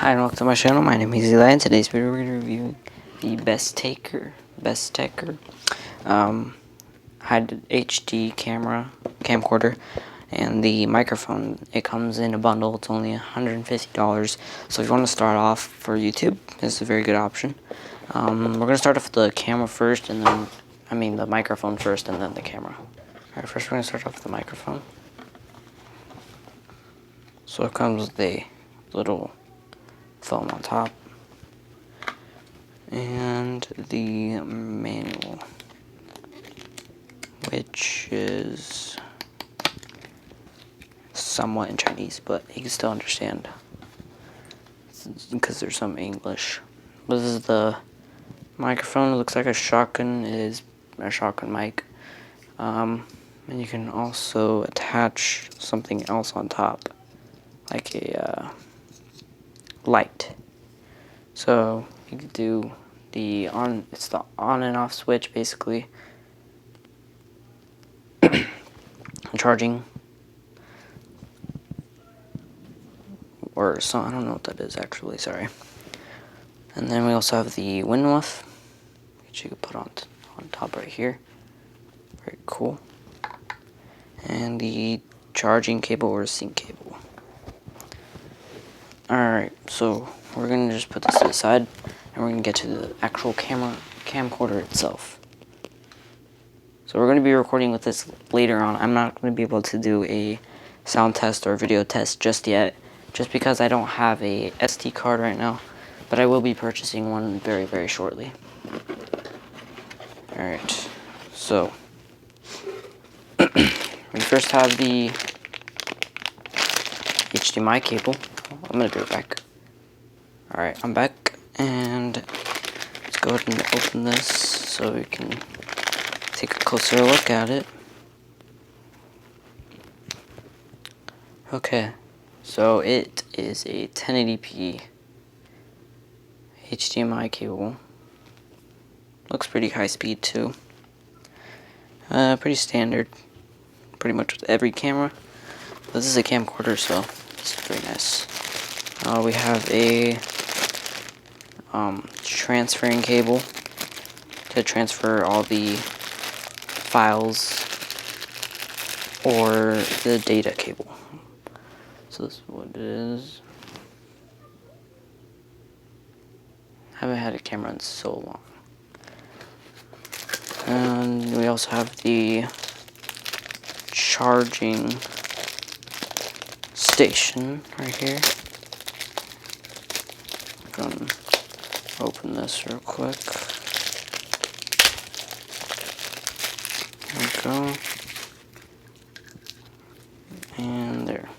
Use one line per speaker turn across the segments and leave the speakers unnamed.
Hi and welcome to my channel. My name is Eli, and today's video we're going to review the Besteker high HD camcorder, and the microphone. It comes in a bundle. It's only $150. So if you want to start off for YouTube, this is a very good option. We're going to start off with the camera first, and then the microphone first, and then the camera. Alright, first we're going to start off with the microphone. So it comes with a little foam on top and the manual, which is somewhat in Chinese, but you can still understand because there's some English. This is the microphone. It looks like a shotgun. It is a shotgun mic, and you can also attach something else on top, like a light. So you could do it's the on and off switch, basically. Charging, or so, I don't know what that is actually, sorry. And then we also have the wind muff, which you could put on top right here. Very cool. And the charging cable or sync cable. Alright, so we're going to just put this to the side, and we're going to get to the actual camcorder itself. So we're going to be recording with this later on. I'm not going to be able to do a sound test or video test just yet, just because I don't have a SD card right now, but I will be purchasing one very, very shortly. Alright, so we first have the HDMI cable. I'm going to be right back. Alright, I'm back, and let's go ahead and open this so we can take a closer look at it. Okay, so it is a 1080p HDMI cable. Looks pretty high speed too. Pretty standard, pretty much with every camera. This is a camcorder, so it's very nice. We have a transferring cable to transfer all the files, or the data cable. So this is what it is. I haven't had a camera in so long. And we also have the charging station right here. I'm gonna open this real quick. There we go. And there.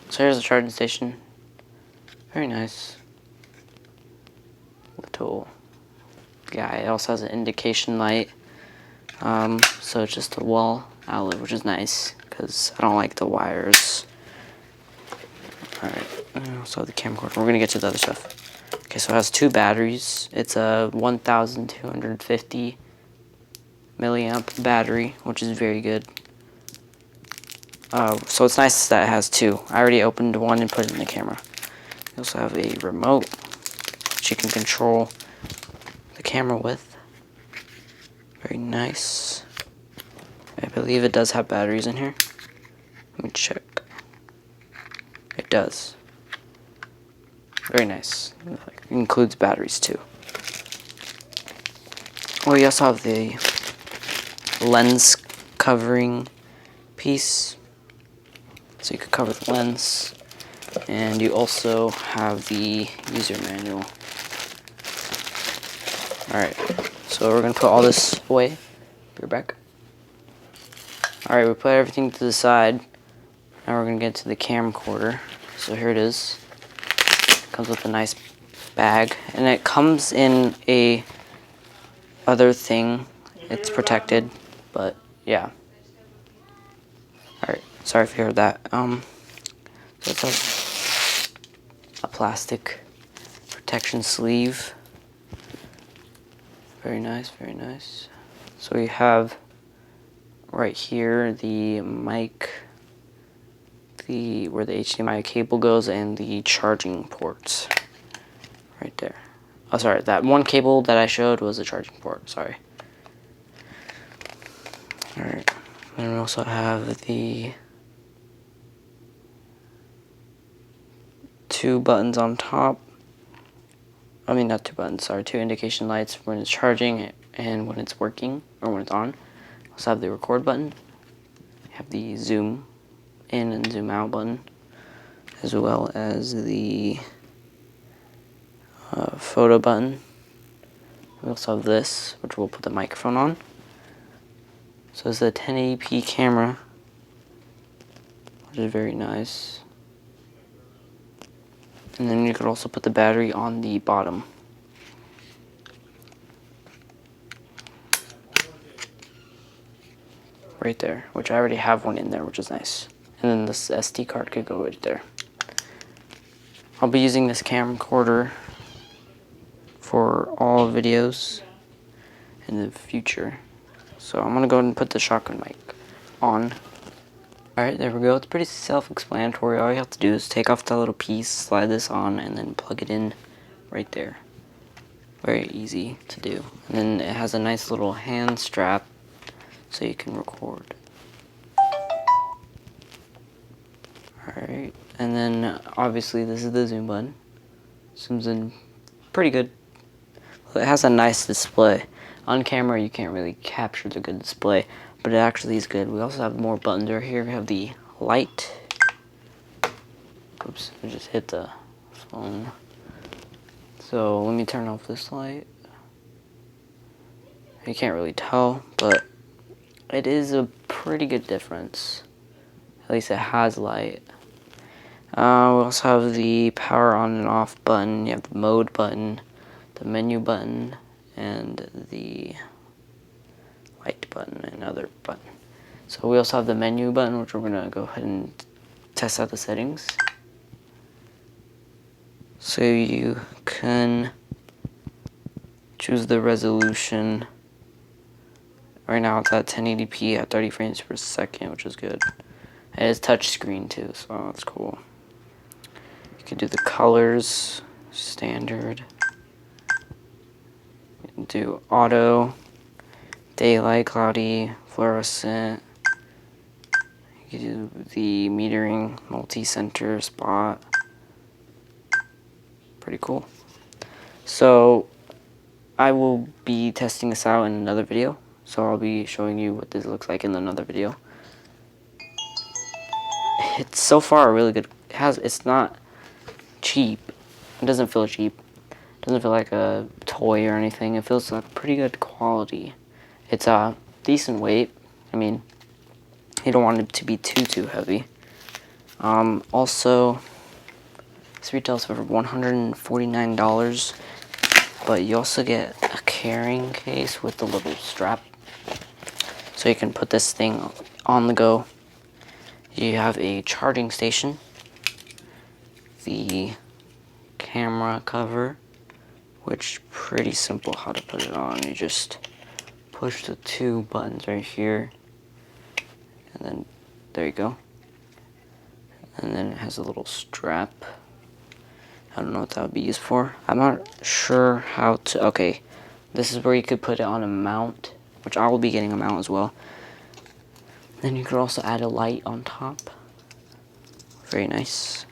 So here's the charging station. Very nice. Little guy. It also has an indication light. So it's just a wall outlet, which is nice because I don't like the wires. Alright, so the camcorder. We're gonna get to the other stuff. Okay, so it has two batteries. It's a 1250 milliamp battery, which is very good. So it's nice that it has two. I already opened one and put it in the camera. You also have a remote, which you can control the camera with. Very nice. I believe it does have batteries in here. Let me check. It does. Very nice. It includes batteries too. We also have the lens covering piece, so you could cover the lens, and you also have the user manual. Alright, so we're going to put all this away. Be right back. Alright, we put everything to the side. Now we're going to get to the camcorder. So here it is. It comes with a nice bag, and it comes in a other thing. It's protected, but yeah. Alright, sorry if you heard that. So it's a plastic protection sleeve. Very nice, very nice. So we have right here the mic, where the HDMI cable goes and the charging ports right there. Oh, sorry, that one cable that I showed was a charging port, sorry. Alright, then we also have the 2 buttons on top. I mean, not 2 buttons, sorry, 2 indication lights when it's charging and when it's working, or when it's on. We also have the record button. We have the zoom in and zoom out button, as well as the photo button. We also have this, which we'll put the microphone on. So it's a 1080p camera, which is very nice. And then you could also put the battery on the bottom. Right there, which I already have one in there, which is nice. And then this SD card could go right there. I'll be using this camcorder for all videos in the future. So I'm gonna go ahead and put the shotgun mic on. Alright, there we go. It's pretty self-explanatory. All you have to do is take off that little piece, slide this on, and then plug it in right there. Very easy to do. And then it has a nice little hand strap so you can record. Alright, and then obviously this is the zoom button. Zooms in pretty good. It has a nice display. On camera you can't really capture the good display, but it actually is good. We also have more buttons right here. We have the light. Oops, I just hit the phone. So let me turn off this light. You can't really tell, but it is a pretty good difference. At least it has light. We also have the power on and off button. You have the mode button, the menu button, and the light button, and other button. So we also have the menu button, which we're gonna go ahead and test out the settings. So you can choose the resolution. Right now it's at 1080p at 30 frames per second, which is good. It is touch screen too, so that's cool. You can do the colors, standard. You can do auto, daylight, cloudy, fluorescent. You can do the metering, multi-center, spot. Pretty cool. So I will be testing this out in another video. So I'll be showing you what this looks like in another video. It's so far really good. It's not cheap. It doesn't feel cheap. It doesn't feel like a toy or anything. It feels like pretty good quality. It's a decent weight. I mean, you don't want it to be too heavy. Also, this retails for $149, but you also get a carrying case with the little strap, so you can put this thing on the go. You have a charging station, the camera cover, which pretty simple how to put it on. You just push the 2 buttons right here, and then there you go. And then it has a little strap. I don't know what that would be used for. I'm not sure how to, okay. This is where you could put it on a mount, which I will be getting a mount as well. Then you could also add a light on top. Very nice.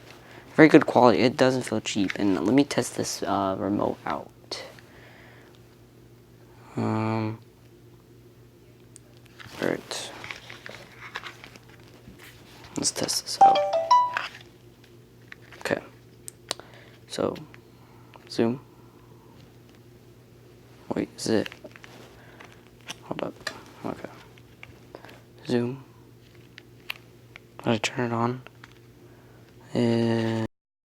Very good quality. It doesn't feel cheap. And let me test this remote out. Alright. Let's test this out. Okay. So, zoom. Wait, is it? Hold up. Okay. Zoom. Did I turn it on?